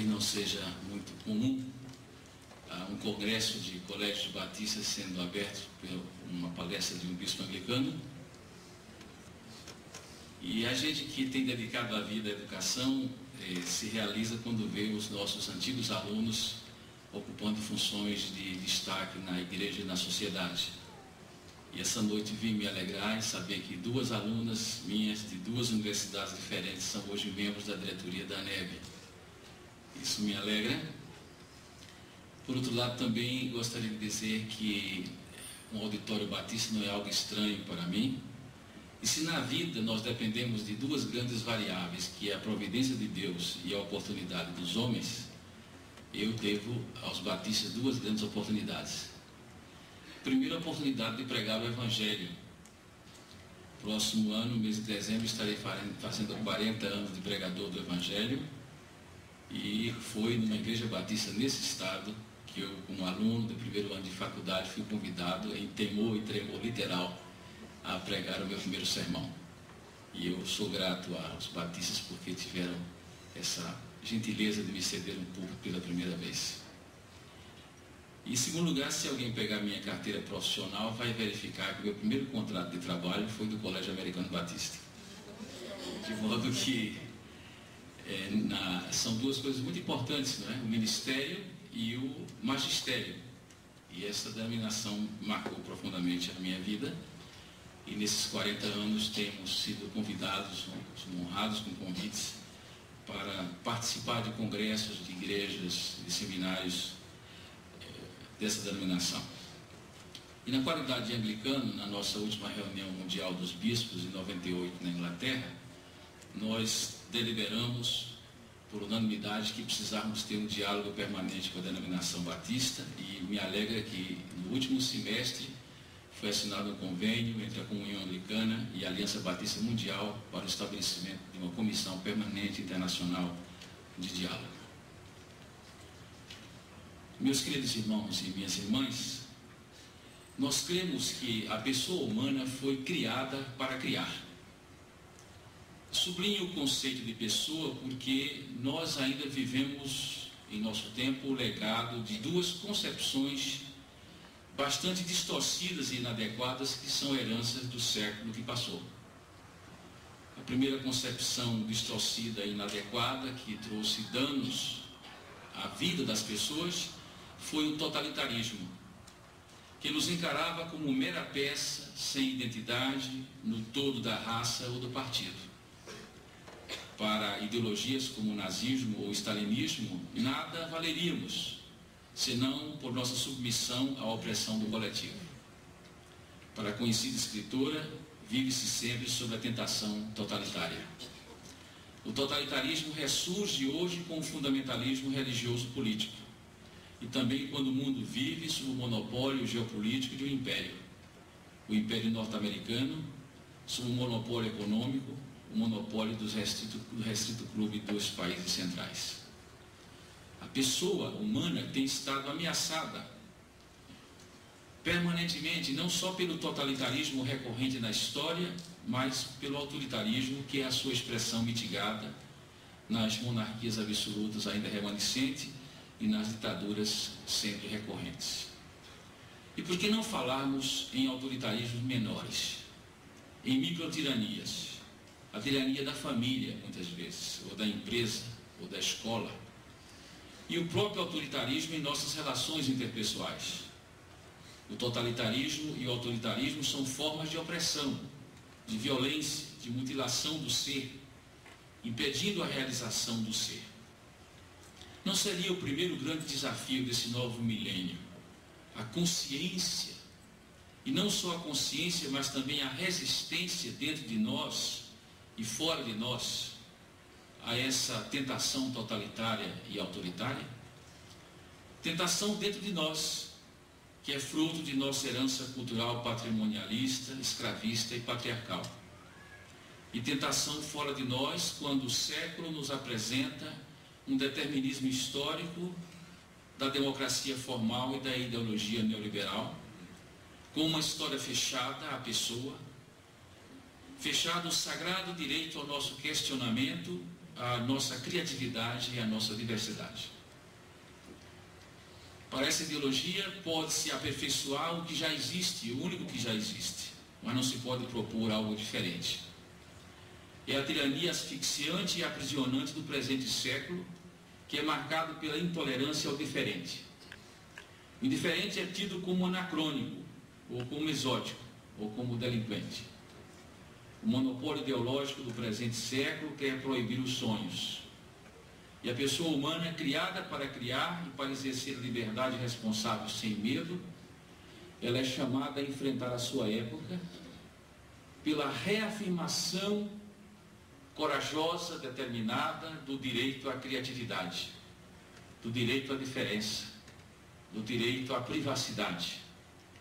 talvez não seja muito comum um congresso de colégios batistas sendo aberto por uma palestra de um bispo anglicano. E a gente que tem dedicado a vida à educação se realiza quando vê os nossos antigos alunos ocupando funções de destaque na igreja e na sociedade. E essa noite vim me alegrar em saber que duas alunas minhas de duas universidades diferentes são hoje membros da diretoria da ANEB. Isso me alegra. Por outro lado, também gostaria de dizer que um auditório batista não é algo estranho para mim. E se na vida nós dependemos de duas grandes variáveis, que é a providência de Deus e a oportunidade dos homens, eu devo aos batistas duas grandes oportunidades. Primeira, a oportunidade de pregar o Evangelho. Próximo ano, mês de dezembro, estarei fazendo 40 anos de pregador do Evangelho. E foi numa igreja batista nesse estado que eu, como aluno do primeiro ano de faculdade, fui convidado em temor e tremor literal a pregar o meu primeiro sermão. E eu sou grato aos batistas porque tiveram essa gentileza de me ceder um púlpito pela primeira vez. E em segundo lugar, se alguém pegar minha carteira profissional, vai verificar que o meu primeiro contrato de trabalho foi do Colégio Americano Batista. De modo que são duas coisas muito importantes, não é? O ministério e o magistério. E essa denominação marcou profundamente a minha vida. E nesses 40 anos temos sido convidados, somos honrados com convites para participar de congressos, de igrejas, de seminários dessa denominação. E na qualidade de anglicano, na nossa última reunião mundial dos bispos, em 98, na Inglaterra, nós deliberamos por unanimidade que precisávamos ter um diálogo permanente com a denominação batista, e me alegra que no último semestre foi assinado um convênio entre a Comunhão Anglicana e a Aliança Batista Mundial para o estabelecimento de uma comissão permanente internacional de diálogo. Meus queridos irmãos e minhas irmãs, nós cremos que a pessoa humana foi criada para criar. Sublinho o conceito de pessoa porque nós ainda vivemos em nosso tempo o legado de duas concepções bastante distorcidas e inadequadas que são heranças do século que passou. A primeira concepção distorcida e inadequada que trouxe danos à vida das pessoas foi o totalitarismo, que nos encarava como mera peça sem identidade no todo da raça ou do partido. Para ideologias como o nazismo ou o stalinismo, nada valeríamos, senão por nossa submissão à opressão do coletivo. Para a conhecida escritora, vive-se sempre sob a tentação totalitária. O totalitarismo ressurge hoje com o fundamentalismo religioso-político, e também quando o mundo vive sob o monopólio geopolítico de um império. O império norte-americano, sob o monopólio econômico, o monopólio do restrito clube dos países centrais. A pessoa humana tem estado ameaçada permanentemente, não só pelo totalitarismo recorrente na história, mas pelo autoritarismo, que é a sua expressão mitigada nas monarquias absolutas ainda remanescentes e nas ditaduras sempre recorrentes. E por que não falarmos em autoritarismos menores, em microtiranias, a tirania da família, muitas vezes, ou da empresa, ou da escola, e o próprio autoritarismo em nossas relações interpessoais. O totalitarismo e o autoritarismo são formas de opressão, de violência, de mutilação do ser, impedindo a realização do ser. Não seria o primeiro grande desafio desse novo milênio a consciência, e não só a consciência, mas também a resistência dentro de nós e fora de nós a essa tentação totalitária e autoritária? Tentação dentro de nós, que é fruto de nossa herança cultural patrimonialista, escravista e patriarcal. E tentação fora de nós, quando o século nos apresenta um determinismo histórico da democracia formal e da ideologia neoliberal, com uma história fechada à pessoa, fechado o sagrado direito ao nosso questionamento a nossa criatividade e a nossa diversidade. Para essa ideologia, pode-se aperfeiçoar o que já existe, o único que já existe, mas não se pode propor algo diferente. É a tirania asfixiante e aprisionante do presente século, que é marcado pela intolerância ao diferente. O diferente é tido como anacrônico, ou como exótico, ou como delinquente. O monopólio ideológico do presente século quer proibir os sonhos. E a pessoa humana, criada para criar e para exercer a liberdade responsável sem medo, ela é chamada a enfrentar a sua época pela reafirmação corajosa, determinada do direito à criatividade, do direito à diferença, do direito à privacidade,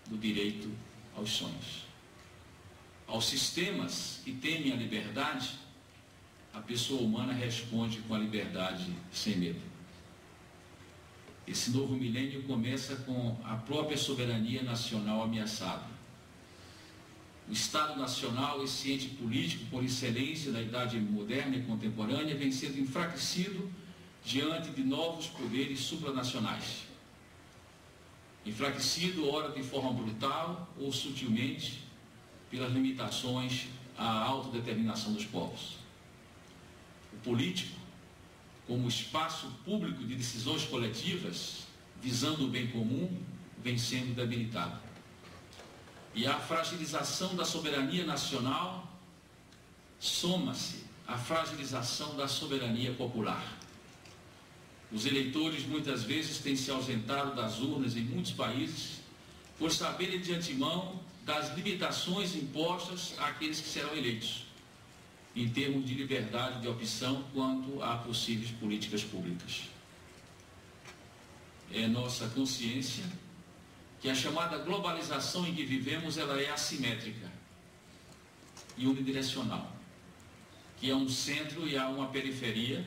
do direito aos sonhos. Aos sistemas que temem a liberdade, a pessoa humana responde com a liberdade sem medo. Esse novo milênio começa com a própria soberania nacional ameaçada. O Estado Nacional, esse ente político por excelência da idade moderna e contemporânea, vem sendo enfraquecido diante de novos poderes supranacionais. Enfraquecido, ora de forma brutal ou sutilmente, pelas limitações à autodeterminação dos povos. O político, como espaço público de decisões coletivas, visando o bem comum, vem sendo debilitado. E a fragilização da soberania nacional soma-se à fragilização da soberania popular. Os eleitores muitas vezes têm se ausentado das urnas em muitos países por saberem de antemão das limitações impostas àqueles que serão eleitos, em termos de liberdade de opção quanto a possíveis políticas públicas. É nossa consciência que a chamada globalização em que vivemos, ela é assimétrica e unidirecional, que há um centro e há uma periferia,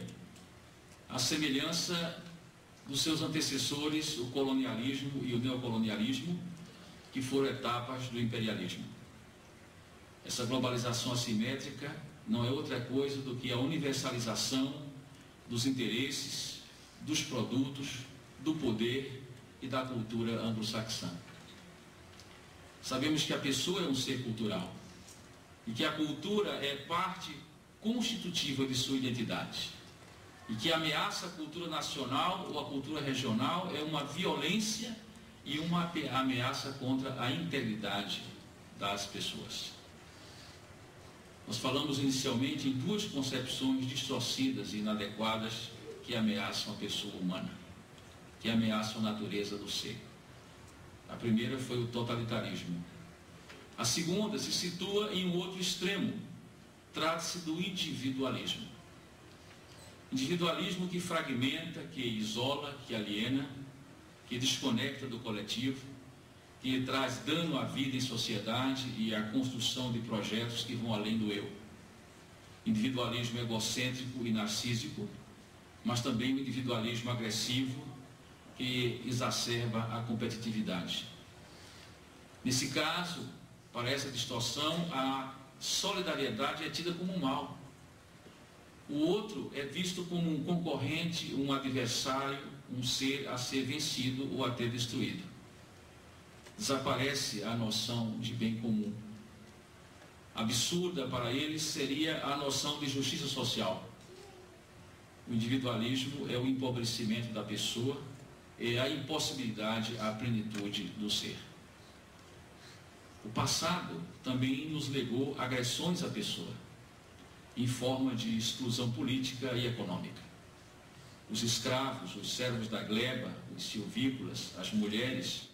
à semelhança dos seus antecessores, o colonialismo e o neocolonialismo, que foram etapas do imperialismo. Essa globalização assimétrica não é outra coisa do que a universalização dos interesses, dos produtos, do poder e da cultura anglo-saxã. Sabemos que a pessoa é um ser cultural e que a cultura é parte constitutiva de sua identidade e que a ameaça à cultura nacional ou à cultura regional é uma violência e uma ameaça contra a integridade das pessoas. Nós falamos inicialmente em duas concepções distorcidas e inadequadas que ameaçam a pessoa humana, que ameaçam a natureza do ser. A primeira foi o totalitarismo. A segunda se situa em um outro extremo. Trata-se do individualismo. Individualismo que fragmenta, que isola, que aliena, que desconecta do coletivo, que traz dano à vida em sociedade e à construção de projetos que vão além do eu. Individualismo egocêntrico e narcísico, mas também o individualismo agressivo que exacerba a competitividade. Nesse caso, para essa distorção, a solidariedade é tida como um mal. O outro é visto como um concorrente, um adversário, um ser a ser vencido ou a ter destruído. Desaparece a noção de bem comum. Absurda para eles seria a noção de justiça social. O individualismo é o empobrecimento da pessoa, é a impossibilidade à plenitude do ser. O passado também nos legou agressões à pessoa, em forma de exclusão política e econômica. Os escravos, os servos da gleba, os silvícolas, as mulheres,